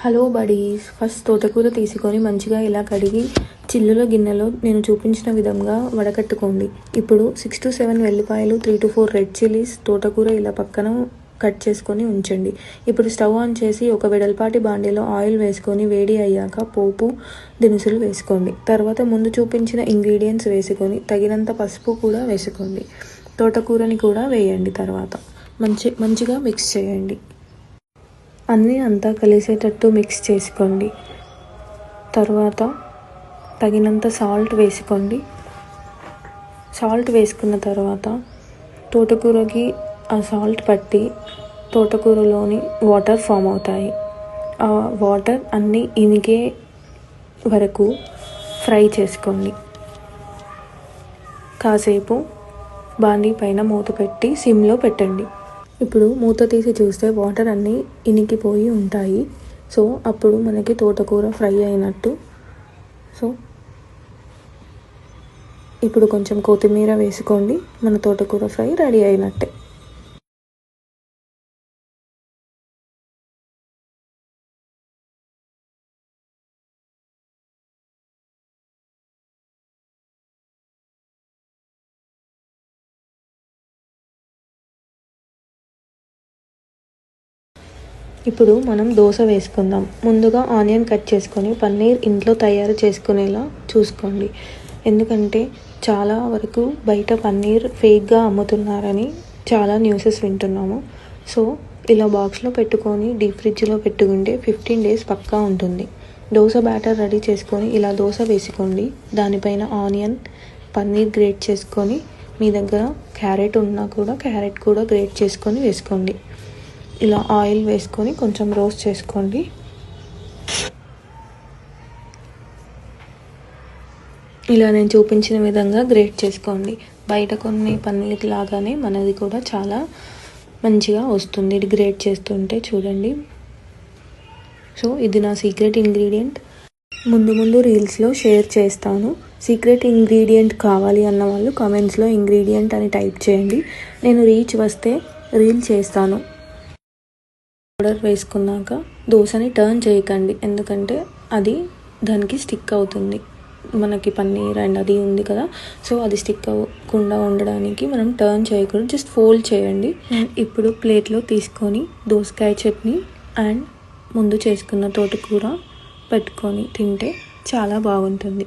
Hello buddies, first తోటకూర తీసుకొని మంచిగా ఇలా కడిగి చిల్లుల గిన్నెలో నేను చూపించిన విధంగా వడకట్టుకోండి. ఇప్పుడు 6 to 7 వెల్లిపాయలు, 3 to 4 రెడ్ చిల్లీస్, తోటకూర ఇలా పక్కన కట్ చేసుకొని ఉంచండి. ఇప్పుడు స్టవ్ ఆన్ చేసి ఒక వెడల్పాటి బాండీలో ఆయిల్ వేసుకొని వేడి అయ్యాక పోపు దినుసులు వేసుకోండి. తర్వాత ముందు చూపించిన ఇంగ్రీడియంట్స్ వేసుకొని తగినంత పసుపు కూడా వేసుకోండి. తోటకూరని కూడా వేయండి. తర్వాత మంచిగా మిక్స్ చేయండి. అన్నీ అంతా కలిసేటట్టు మిక్స్ చేసుకోండి. తర్వాత తగినంత సాల్ట్ వేసుకోండి. సాల్ట్ వేసుకున్న తర్వాత తోటకూరకి ఆ సాల్ట్ పట్టి తోటకూరలోని వాటర్ ఫామ్ అవుతాయి. ఆ వాటర్ అన్నీ ఇనిగే వరకు ఫ్రై చేసుకోండి. కాసేపు బాండీ పైన మూత పెట్టి సిమ్లో పెట్టండి. ఇప్పుడు మూత తీసి చూస్తే వాటర్ అన్నీ ఇనికిపోయి ఉంటాయి. సో అప్పుడు మనకి తోటకూర ఫ్రై అయినట్టు. సో ఇప్పుడు కొంచెం కొత్తిమీర వేసుకోండి. మన తోటకూర ఫ్రై రెడీ అయినట్టే. ఇప్పుడు మనం దోశ వేసుకుందాం. ముందుగా ఆనియన్ కట్ చేసుకొని పన్నీర్ ఇంట్లో తయారు చేసుకునేలా చూసుకోండి. ఎందుకంటే చాలా వరకు బయట పన్నీర్ ఫేక్గా అమ్ముతున్నారని చాలా న్యూసెస్ వింటున్నాము. సో ఇలా బాక్స్లో పెట్టుకొని డీప్ ఫ్రిడ్జ్లో పెట్టుకుంటే 15 days పక్కా ఉంటుంది. దోశ బ్యాటర్ రెడీ చేసుకొని ఇలా దోశ వేసుకోండి. దానిపైన ఆనియన్, పన్నీర్ గ్రేట్ చేసుకొని, మీ దగ్గర క్యారెట్ ఉన్నా కూడా క్యారెట్ కూడా గ్రేట్ చేసుకొని వేసుకోండి. ఇలా ఆయిల్ వేసుకొని కొంచెం రోస్ట్ చేసుకోండి. ఇలా నేను చూపించిన విధంగా గ్రేట్ చేసుకోండి. బయట కొన్ని పన్నీర్ లాగానే మనది కూడా చాలా మంచిగా వస్తుంది ఇది గ్రేట్ చేస్తుంటే. చూడండి. సో ఇది నా సీక్రెట్ ఇంగ్రీడియంట్. ముందు రీల్స్లో షేర్ చేస్తాను. సీక్రెట్ ఇంగ్రీడియంట్ కావాలి అన్న వాళ్ళు కామెంట్స్లో ఇంగ్రీడియంట్ అని టైప్ చేయండి. నేను రీచ్ వస్తే రీల్ చేస్తాను. పౌడర్ వేసుకున్నాక దోశని టర్న్ చేయకండి, ఎందుకంటే అది దానికి స్టిక్ అవుతుంది. మనకి పన్నీర్ అండ్ అది ఉంది కదా, సో అది స్టిక్ అవ్వకుండా ఉండడానికి మనం టర్న్ చేయకూడదు, జస్ట్ ఫోల్డ్ చేయండి. ఇప్పుడు ప్లేట్లో తీసుకొని దోసకాయ చట్నీ అండ్ ముందు చేసుకున్న తోటకూర పెట్టుకొని తింటే చాలా బాగుంటుంది.